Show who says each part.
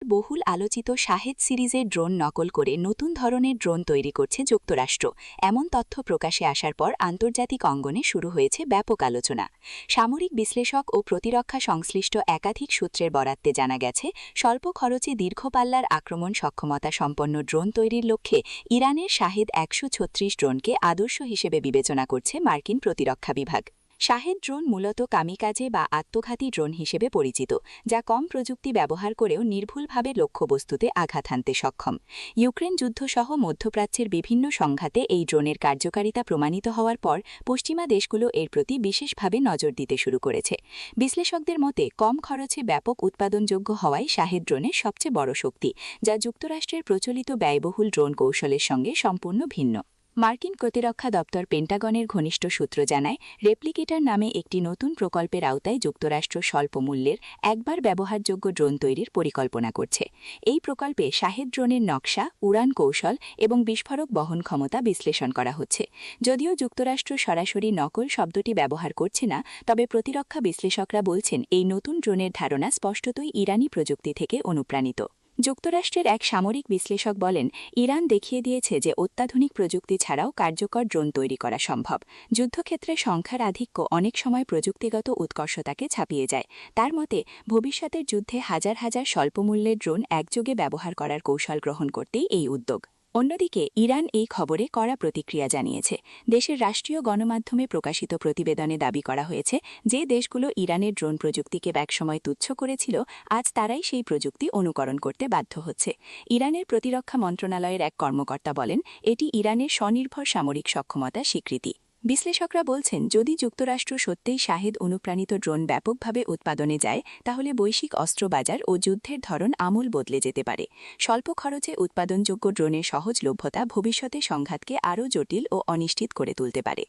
Speaker 1: বহুল আলোচিত শাহেদ সিরিজের ড্রোন নকল করে নতুন ধরনের ড্রোন তৈরি করছে যুক্তরাষ্ট্র। এমন তথ্য প্রকাশে আসার পর আন্তর্জাতিক অঙ্গনে শুরু হয়েছে ব্যাপক আলোচনা। সামরিক বিশ্লেষক ও প্রতিরক্ষা সংশ্লিষ্ট একাধিক সূত্রের বরাতে জানা গেছে, স্বল্প খরচে দীর্ঘপাল্লার আক্রমণ সক্ষমতা সম্পন্ন ড্রোন তৈরির লক্ষ্যে ইরানের শাহেদ ১৩৬ ড্রোনকে আদর্শ হিসেবে বিবেচনা করছে মার্কিন প্রতিরক্ষা বিভাগ। শাহেদ ড্রোন মূলত কামিকাজে বা আত্মঘাতী ড্রোন হিসেবে পরিচিত, যা কম প্রযুক্তি ব্যবহার করেও নির্ভুলভাবে লক্ষ্যবস্তুতে আঘাত হানতে সক্ষম। ইউক্রেন যুদ্ধসহ মধ্যপ্রাচ্যের বিভিন্ন সংঘাতে এই ড্রোনের কার্যকারিতা প্রমাণিত হওয়ার পর পশ্চিমা দেশগুলো এর প্রতি বিশেষভাবে নজর দিতে শুরু করেছে। বিশ্লেষকদের মতে, কম খরচে ব্যাপক উৎপাদনযোগ্য হওয়াই শাহেদ ড্রোনের সবচেয়ে বড় শক্তি, যা যুক্তরাষ্ট্রের প্রচলিত ব্যয়বহুল ড্রোন কৌশলের সঙ্গে সম্পূর্ণ ভিন্ন। মার্কিন প্রতিরক্ষা দপ্তর পেন্টাগনের ঘনিষ্ঠ সূত্র জানায়, রেপ্লিকেটার নামে একটি নতুন প্রকল্পের আওতায় যুক্তরাষ্ট্র স্বল্প মূল্যের একবার ব্যবহারযোগ্য ড্রোন তৈরির পরিকল্পনা করছে। এই প্রকল্পে শাহেদ ড্রোনের নকশা, উড়ান কৌশল এবং বিস্ফোরক বহন ক্ষমতা বিশ্লেষণ করা হচ্ছে। যদিও যুক্তরাষ্ট্র সরাসরি নকল শব্দটি ব্যবহার করছে না, তবে প্রতিরক্ষা বিশ্লেষকরা বলছেন এই নতুন ড্রোনের ধারণা স্পষ্টতই ইরানি প্রযুক্তি থেকে অনুপ্রাণিত। যুক্তরাষ্ট্রের এক সামরিক বিশ্লেষক বলেন, ইরান দেখিয়ে দিয়েছে যে অত্যাধুনিক প্রযুক্তি ছাড়াও কার্যকর ড্রোন তৈরি করা সম্ভব। যুদ্ধক্ষেত্রে সংখ্যার আধিক্য অনেক সময় প্রযুক্তিগত উৎকর্ষতাকে ছাপিয়ে যায়। তার মতে, ভবিষ্যতের যুদ্ধে হাজার হাজার স্বল্পমূল্যের ড্রোন একযোগে ব্যবহার করার কৌশল গ্রহণ করতেই এই উদ্যোগ। অন্যদিকে ইরান এই খবরে কড়া প্রতিক্রিয়া জানিয়েছে। দেশের রাষ্ট্রীয় গণমাধ্যমে প্রকাশিত প্রতিবেদনে দাবি করা হয়েছে, যে দেশগুলো ইরানের ড্রোন প্রযুক্তিকে একসময় তুচ্ছ করেছিল, আজ তারাই সেই প্রযুক্তি অনুকরণ করতে বাধ্য হচ্ছে। ইরানের প্রতিরক্ষা মন্ত্রণালয়ের এক কর্মকর্তা বলেন, এটি ইরানের স্বনির্ভর সামরিক সক্ষমতার স্বীকৃতি। বিশ্লেষকরা বলছেন, যদি যুক্তরাষ্ট্র সত্যিই শাহেদ অনুপ্রাণিত ড্রোন ব্যাপকভাবে উৎপাদনে যায়, তাহলে বৈশ্বিক অস্ত্র বাজার ও যুদ্ধের ধরন আমূল বদলে যেতে পারে। স্বল্প খরচে উৎপাদনযোগ্য ড্রোনের সহজলভ্যতা ভবিষ্যতে সংঘাতকে আরও জটিল ও অনিশ্চিত করে তুলতে পারে।